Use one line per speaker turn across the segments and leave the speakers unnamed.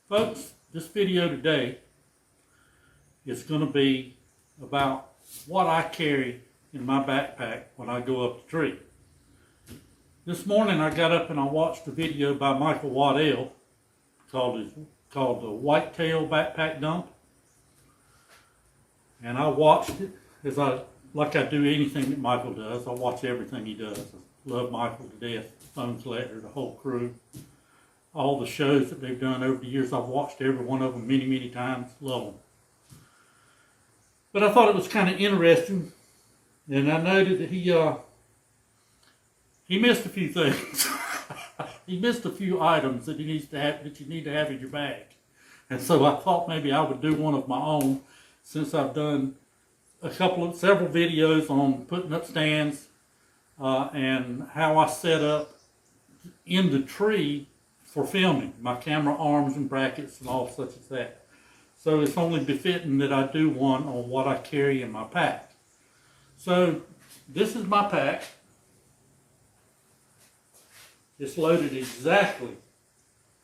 Folks, this video today is going to be about what I carry in my backpack when I go up the tree. This morning I got up and I watched a video by Michael WHITETAIL called the Whitetail Backpack Dump. And I watched it like I do anything that Michael does. I watch everything he does. I love Michael to death, Phone Collector, the whole crew. All the shows that they've done over the years, I've watched every one of them many, many times. Love them. But I thought it was kind of interesting, and I noted that he missed a few things. He missed a few items that you need to have in your bag. And so I thought maybe I would do one of my own, since I've done several videos on putting up stands and how I set up in the tree for filming, my camera arms and brackets and all such as that. So it's only befitting that I do one on what I carry in my pack. So this is my pack. It's loaded exactly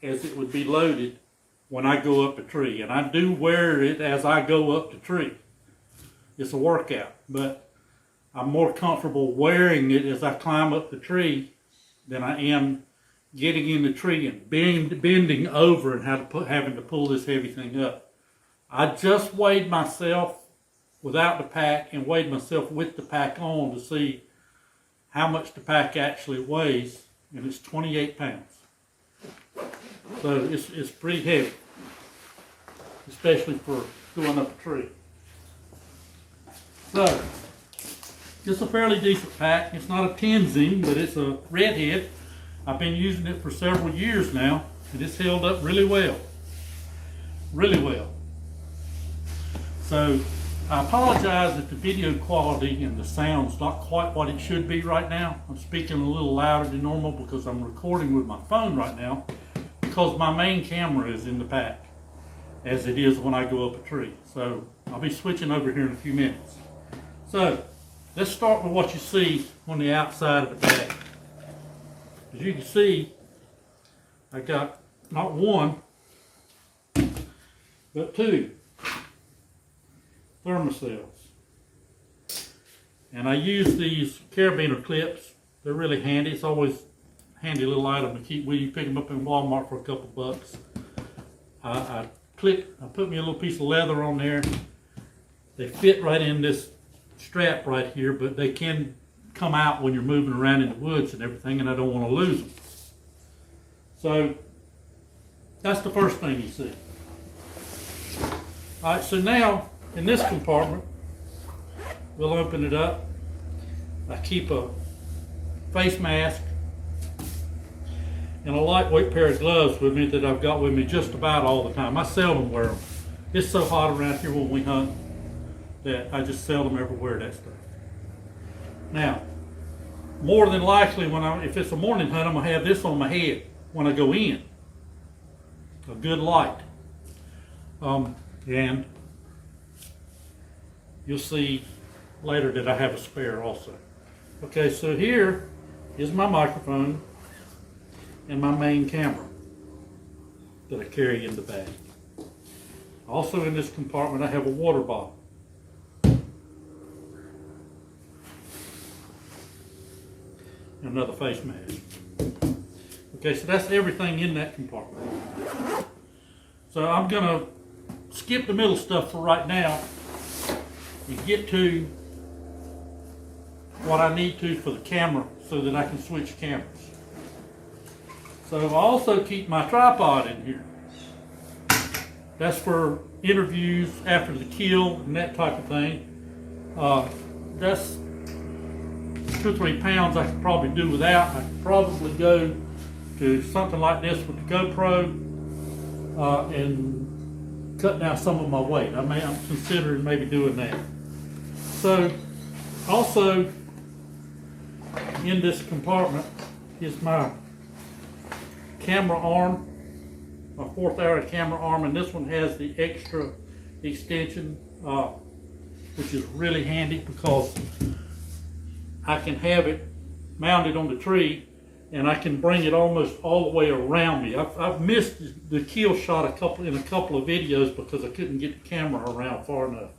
as it would be loaded when I go up a tree. And I do wear it as I go up the tree. It's a workout, but I'm more comfortable wearing it as I climb up the tree than I am getting in the tree and bending over and having to pull this heavy thing up. I just weighed myself without the pack and weighed myself with the pack on to see how much the pack actually weighs, and it's 28 pounds. So it's pretty heavy, especially for going up a tree. So it's a fairly decent pack. It's not a Tenzing, but it's a redhead. I've been using it for several years now, and it's held up really well. Really well. So I apologize if the video quality and the sound's not quite what it should be right now. I'm speaking a little louder than normal because I'm recording with my phone right now, because my main camera is in the pack, as it is when I go up a tree. So I'll be switching over here in a few minutes. So let's start with what you see on the outside of the bag. As you can see, I got not one, but two thermocells. And I use these Carabiner Clips. They're really handy. It's always a handy little item to keep with you. Pick them up in Walmart for a couple bucks. I put me a little piece of leather on there. They fit right in this strap right here, but they can come out when you're moving around in the woods and everything, and I don't want to lose them. So that's the first thing you see. All right, so now in this compartment, we'll open it up. I keep a face mask and a lightweight pair of gloves with me that I've got with me just about all the time. I seldom wear them. It's so hot around here when we hunt that I just seldom ever wear that stuff. Now, more than likely, if it's a morning hunt, I'm going to have this on my head when I go in. A good light. And you'll see later that I have a spare also. Okay, so here is my microphone and my main camera that I carry in the bag. Also in this compartment, I have a water bottle. Another face mask. Okay, so that's everything in that compartment. So I'm going to skip the middle stuff for right now and get to what I need to for the camera so that I can switch cameras. So I also keep my tripod in here. That's for interviews after the kill and that type of thing. That's 2 or 3 pounds I could probably do without. I could probably go to something like this with the GoPro and cut down some of my weight. I'm considering maybe doing that. So also in this compartment is my camera arm, my 4th arrow camera arm, and this one has the extra extension, which is really handy because I can have it mounted on the tree and I can bring it almost all the way around me. I've missed the kill shot in a couple of videos because I couldn't get the camera around far enough.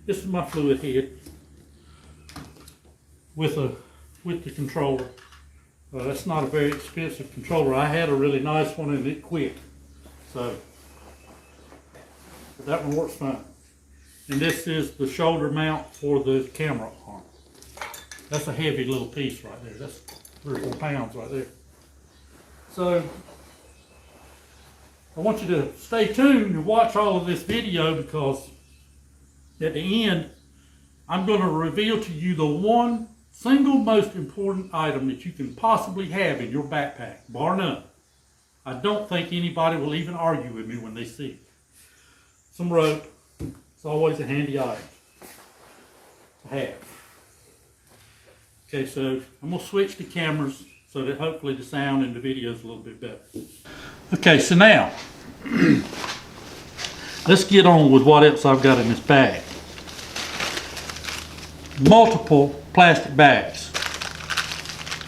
This is my fluid head with the controller. That's not a very expensive controller. I had a really nice one and it quit. So that one works fine. And this is the shoulder mount for the camera arm. That's a heavy little piece right there. That's 3 or 4 pounds right there. So I want you to stay tuned and watch all of this video, because at the end I'm going to reveal to you the one single most important item that you can possibly have in your backpack, bar none. I don't think anybody will even argue with me when they see it. Some rope. It's always a handy item to have. Okay, so I'm going to switch the cameras so that hopefully the sound in the video is a little bit better. Okay, so now let's get on with what else I've got in this bag. Multiple plastic bags.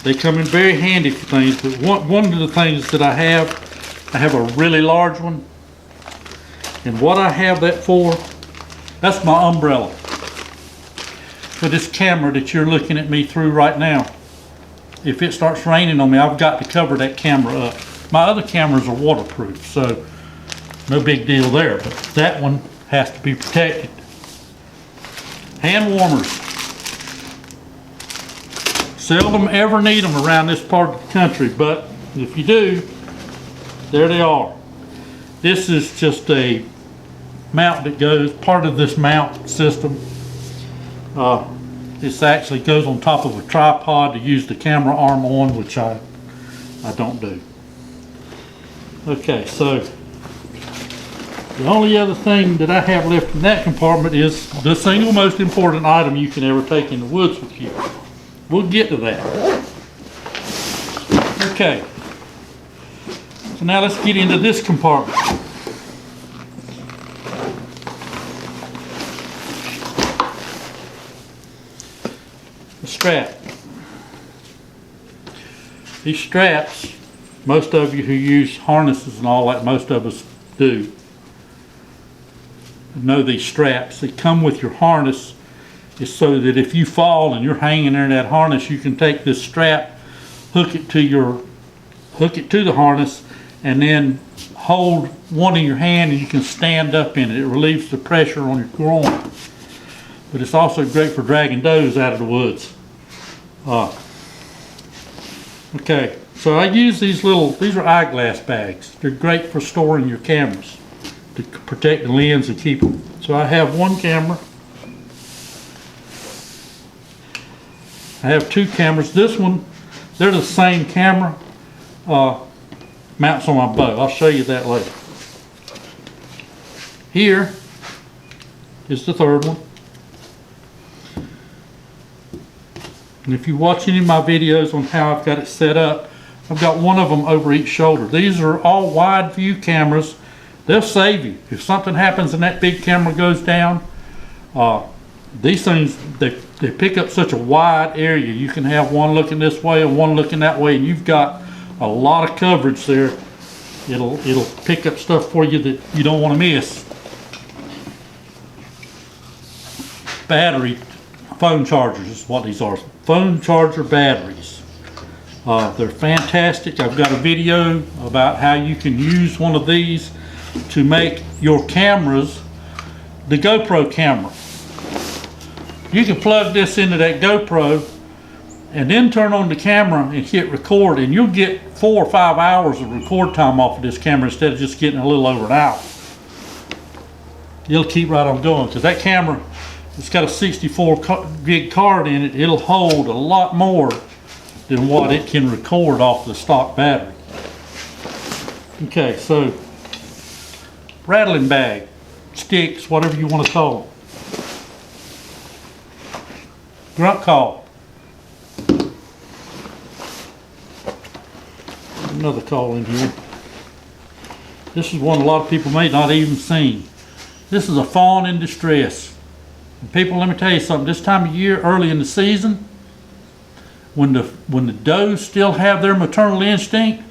They come in very handy for things, but one of the things that I have a really large one. And what I have that for, that's my umbrella for this camera that you're looking at me through right now. If it starts raining on me, I've got to cover that camera up. My other cameras are waterproof, so no big deal there, but that one has to be protected. Hand warmers. Seldom ever need them around this part of the country, but if you do, there they are. This is just a mount that goes, part of this mount system. This actually goes on top of a tripod to use the camera arm on, which I don't do. Okay, so the only other thing that I have left in that compartment is the single most important item you can ever take in the woods with you. We'll get to that. Okay, so now let's get into this compartment. The strap. These straps, most of you who use harnesses and all that, most of us do know these straps. They come with your harness. It's so that if you fall and you're hanging there in that harness, you can take this strap, hook it to the harness, and then hold one in your hand and you can stand up in it. It relieves the pressure on your groin. But it's also great for dragging does out of the woods. Okay, so I use these are eyeglass bags. They're great for storing your cameras, to protect the lens and keep them. So I have one camera. I have 2 cameras. This one, they're the same camera, mounts on my bow. I'll show you that later. Here is the 3rd one. And if you watch any of my videos on how I've got it set up, I've got one of them over each shoulder. These are all wide view cameras. They'll save you. If something happens and that big camera goes down, these things, they pick up such a wide area. You can have one looking this way and one looking that way, and you've got a lot of coverage there. It'll pick up stuff for you that you don't want to miss. Battery phone chargers is what these are. Phone charger batteries. They're fantastic. I've got a video about how you can use one of these to make your cameras the GoPro camera. You can plug this into that GoPro and then turn on the camera and hit record, and you'll get 4 or 5 hours of record time off of this camera instead of just getting a little over an hour. You'll keep right on going, because that camera, it's got a 64 gig card in it. It'll hold a lot more than what it can record off the stock battery. Okay, so rattling bag, sticks, whatever you want to call them. Grunt call. Another call in here. This is one a lot of people may not even seen. This is a fawn in distress. And people, let me tell you something. This time of year, early in the season, when the does still have their maternal instinct,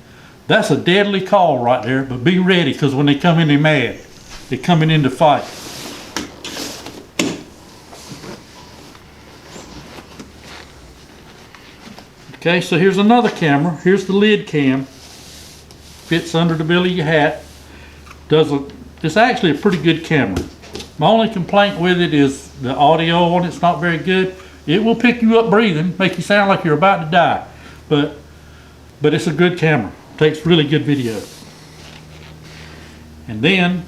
that's a deadly call right there. But be ready, because when they come in, they're mad. They're coming in to fight. Okay, so here's another camera. Here's the lid cam. Fits under the bill of your hat. It's actually a pretty good camera. My only complaint with it is the audio on it's not very good. It will pick you up breathing, make you sound like you're about to die. But it's a good camera. Takes really good video. And then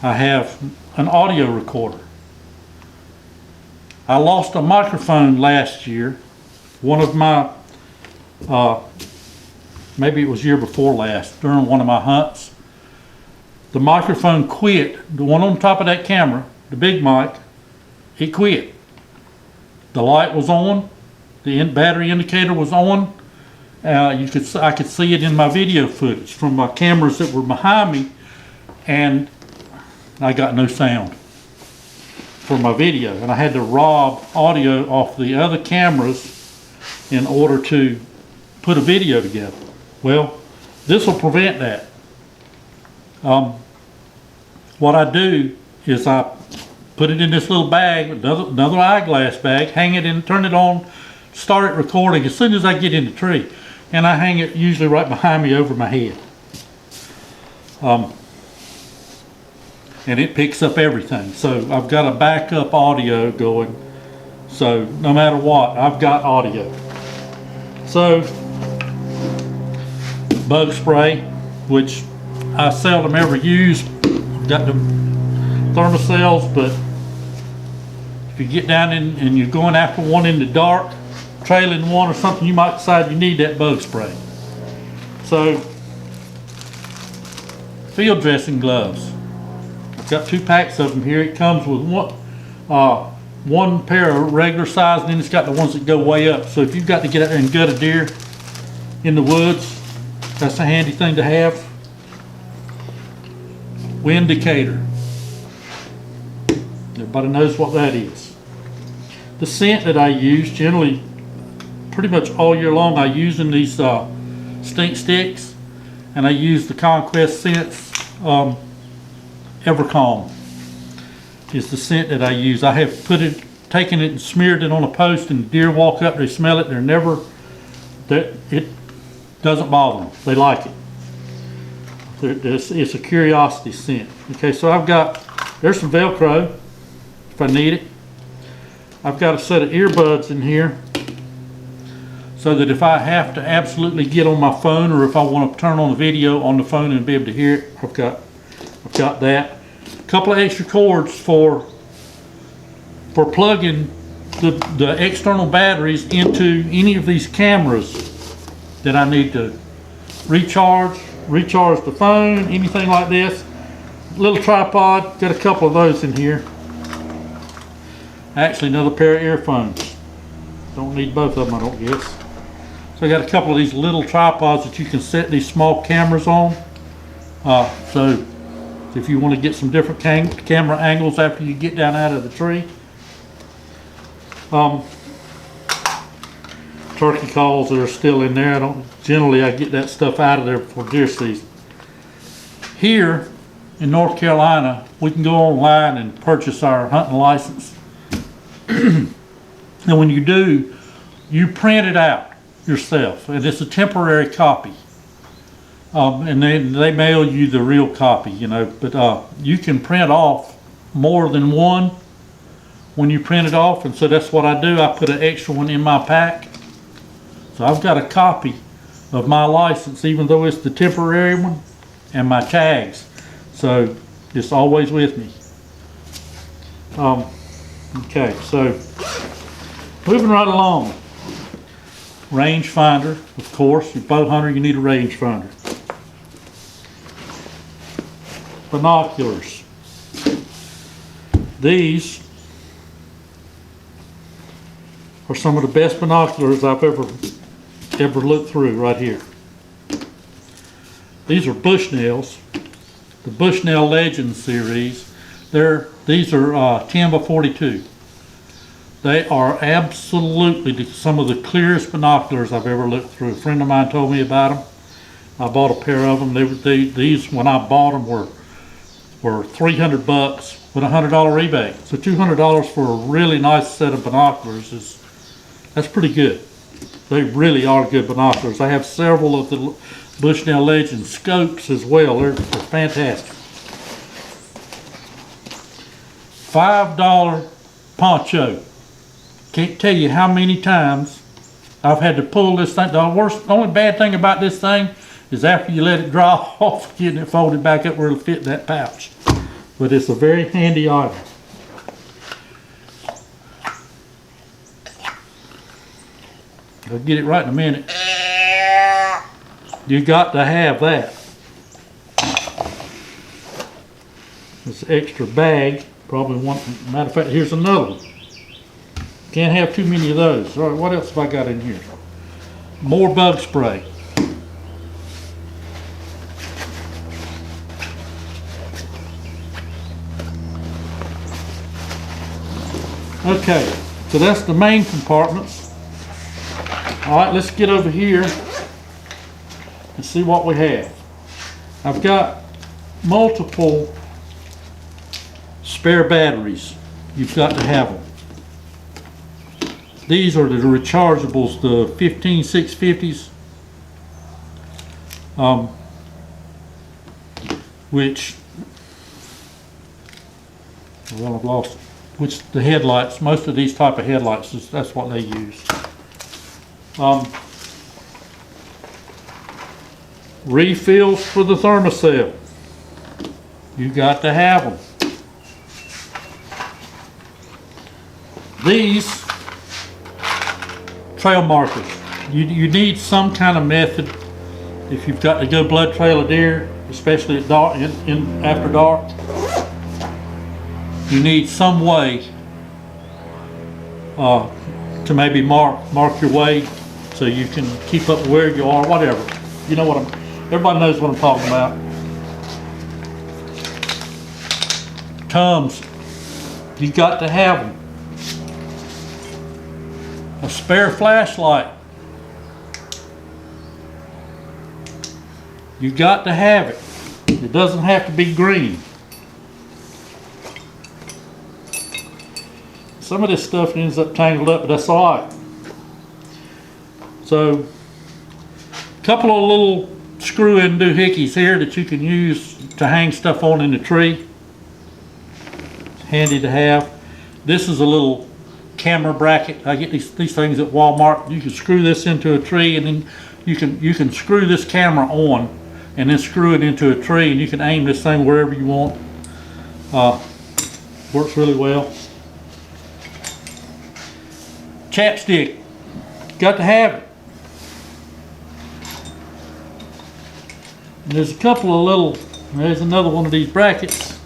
I have an audio recorder. I lost a microphone last year. One of my, maybe it was year before last, during one of my hunts. The microphone quit. The one on top of that camera, the big mic, it quit. The light was on. The battery indicator was on. I could see it in my video footage from my cameras that were behind me, and I got no sound for my video, and I had to rob audio off the other cameras in order to put a video together. Well, this will prevent that. What I do is I put it in this little bag, another eyeglass bag, hang it in, turn it on, start it recording as soon as I get in the tree, and I hang it usually right behind me over my head. And it picks up everything. So I've got a backup audio going. So no matter what, I've got audio. So bug spray, which I seldom ever use. I've got the thermocells, but if you get down in and you're going after one in the dark, trailing one or something, you might decide you need that bug spray. So field dressing gloves. I've got 2 packs of them here. It comes with one pair of regular size, and then it's got the ones that go way up. So if you've got to get out there and gut a deer in the woods, that's a handy thing to have. Windicator. Everybody knows what that is. The scent that I use, generally pretty much all year long, I use in these stink sticks, and I use the Conquest Scents Evercalm is the scent that I use. I have taken it and smeared it on a post, and deer walk up, they smell it, it doesn't bother them. They like it. It's a curiosity scent. Okay, so there's some Velcro if I need it. I've got a set of earbuds in here so that if I have to absolutely get on my phone, or if I want to turn on the video on the phone and be able to hear it, I've got that. A couple of extra cords for plugging the external batteries into any of these cameras that I need to recharge the phone, anything like this. Little tripod, got a couple of those in here. Actually, another pair of earphones. Don't need both of them, I don't guess. So I got a couple of these little tripods that you can set these small cameras on. So if you want to get some different camera angles after you get down out of the tree. Turkey calls that are still in there. I get that stuff out of there before deer season. Here in North Carolina, we can go online and purchase our hunting license. And when you do, you print it out yourself, and it's a temporary copy. And then they mail you the real copy, but you can print off more than one when you print it off, and so that's what I do. I put an extra one in my pack. So I've got a copy of my license, even though it's the temporary one, and my tags. So it's always with me. Okay, so moving right along. Rangefinder, of course. You're a bow hunter, you need a rangefinder. Binoculars. These are some of the best binoculars I've ever looked through right here. These are Bushnells, the Bushnell Legends series. These are 10 by 42. They are absolutely some of the clearest binoculars I've ever looked through. A friend of mine told me about them. I bought a pair of them. These, when I bought them, were $300 with a $100 rebate. So $200 for a really nice set of binoculars that's pretty good. They really are good binoculars. I have several of the Bushnell Legend scopes as well. They're fantastic. $5 Poncho. Can't tell you how many times I've had to pull this thing. The only bad thing about this thing is after you let it dry off, getting it folded back up where it'll fit in that pouch. But it's a very handy item. I'll get it right in a minute. You got to have that. This extra bag, probably one. Matter of fact, here's another one. Can't have too many of those. All right, what else have I got in here? More bug spray. Okay, so that's the main compartments. All right, let's get over here and see what we have. I've got multiple spare batteries. You've got to have them. These are the rechargeables, the 15650s, which, well, I've lost it. Which the headlights, most of these type of headlights, that's what they use. Refills for the thermocell. You got to have them. These trail markers. You need some kind of method if you've got to go blood trail a deer, especially at dark, after dark. You need some way to maybe mark your way so you can keep up where you are, whatever. You know what everybody knows what I'm talking about. Tums, you got to have them. A spare flashlight, you got to have it. It doesn't have to be green. Some of this stuff ends up tangled up, but that's all right. So, a couple of little screw-in doohickeys here that you can use to hang stuff on in the tree. Handy to have. This is a little camera bracket. I get these things at Walmart. You can screw this into a tree, and then you can screw this camera on, and then screw it into a tree, and you can aim this thing wherever you want. Works really well. Chapstick, got to have it. And there's a couple of little. There's another one of these brackets.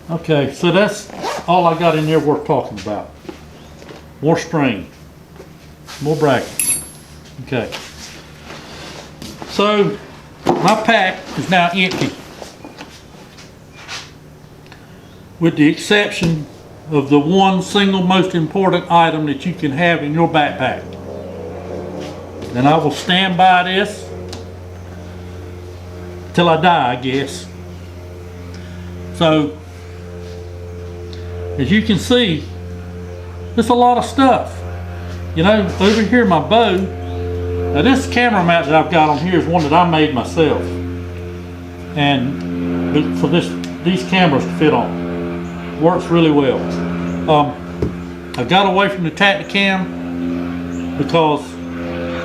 Okay, so that's all I got in there worth talking about. More string, more brackets. Okay, so my pack is now empty, with the exception of the one single most important item that you can have in your backpack. And I will stand by this till I die, I guess. So, as you can see, there's a lot of stuff. You know, over here my bow, now this camera mount that I've got on here is one that I made myself. And for these cameras to fit on. Works really well. I got away from the Tacticam because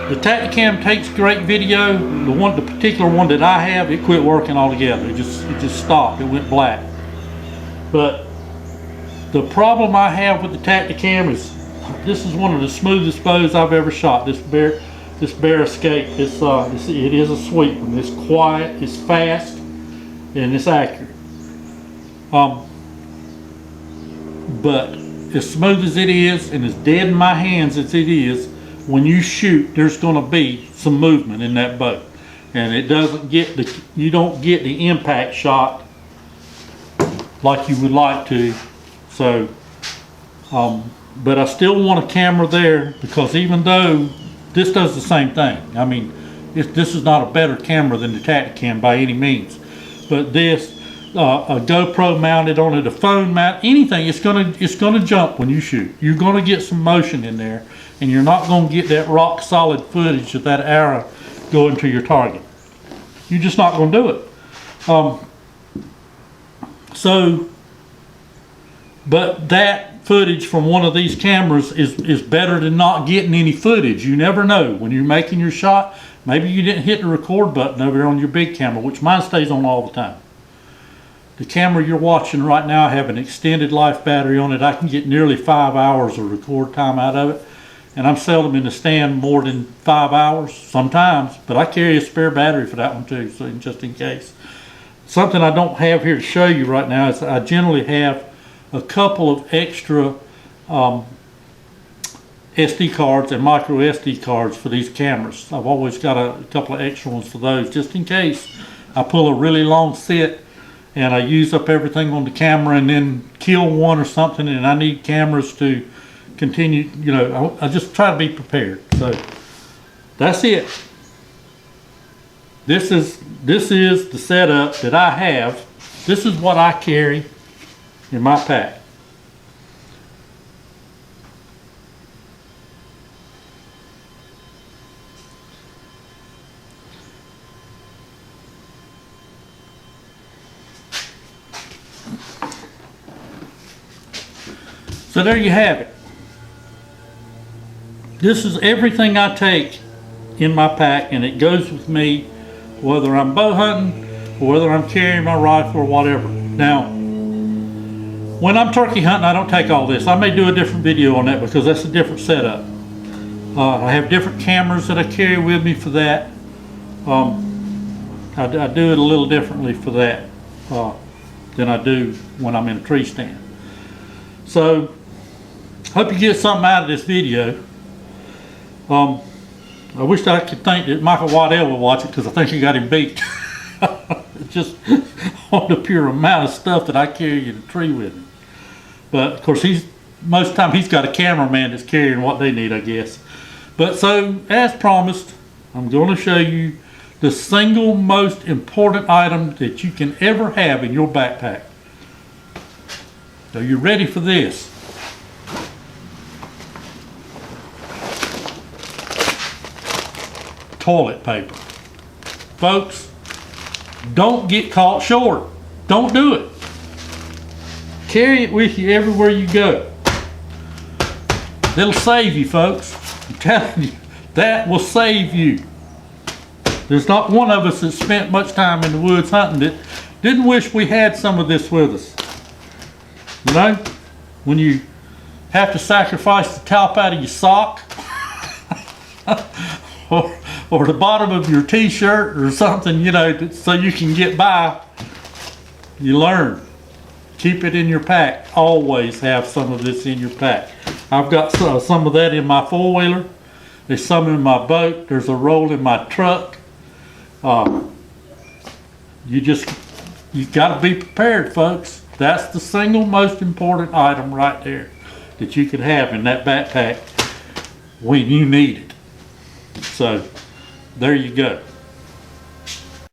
the Tacticam takes great video. The particular one that I have, it quit working altogether. It just stopped. It went black. But the problem I have with the Tacticam is this is one of the smoothest bows I've ever shot. This Bear Escape. It is a sweet one. It's quiet. It's fast, and it's accurate. But as smooth as it is and as dead in my hands as it is, when you shoot, there's going to be some movement in that bow, and it doesn't get you don't get the impact shot like you would like to. So, but I still want a camera there, because even though this does the same thing, I mean, this is not a better camera than the Tacticam by any means, but this, a GoPro mounted on it, a phone mount, anything, it's gonna jump when you shoot. You're gonna get some motion in there, and you're not gonna get that rock solid footage of that arrow going to your target. You're just not gonna do it. But that footage from one of these cameras is better than not getting any footage. You never know when you're making your shot. Maybe you didn't hit the record button over on your big camera, which mine stays on all the time. The camera you're watching right now, I have an extended life battery on it. I can get nearly 5 hours of record time out of it, and I'm seldom in the stand more than 5 hours sometimes, but I carry a spare battery for that one too, so just in case. Something I don't have here to show you right now is I generally have a couple of extra SD cards and micro SD cards for these cameras. I've always got a couple of extra ones for those, just in case I pull a really long set and I use up everything on the camera and then kill one or something, and I need cameras to continue, you know, I just try to be prepared. So that's it. This is the setup that I have. This is what I carry in my pack. So there you have it. This is everything I take in my pack, and it goes with me whether I'm bow hunting or whether I'm carrying my rifle or whatever. Now, when I'm turkey hunting, I don't take all this. I may do a different video on that because that's a different setup. I have different cameras that I carry with me for that. I do it a little differently for that than I do when I'm in a tree stand. So, hope you get something out of this video. I wish I could think that Michael WHITETAIL would watch it, because I think he got him beat. Just on the pure amount of stuff that I carry in the tree with me. But of course, most of the time he's got a cameraman that's carrying what they need, I guess. But so, as promised, I'm going to show you the single most important item that you can ever have in your backpack. So you ready for this? Toilet paper. Folks, don't get caught short. Don't do it. Carry it with you everywhere you go. It'll save you, folks. I'm telling you, that will save you. There's not one of us that spent much time in the woods hunting that didn't wish we had some of this with us. You know, when you have to sacrifice the top out of your sock or the bottom of your t-shirt or something, you know, so you can get by, you learn. Keep it in your pack. Always have some of this in your pack. I've got some of that in my four-wheeler. There's some in my boat. There's a roll in my truck. You got to be prepared, folks. That's the single most important item right there that you can have in that backpack when you need it. So there you go.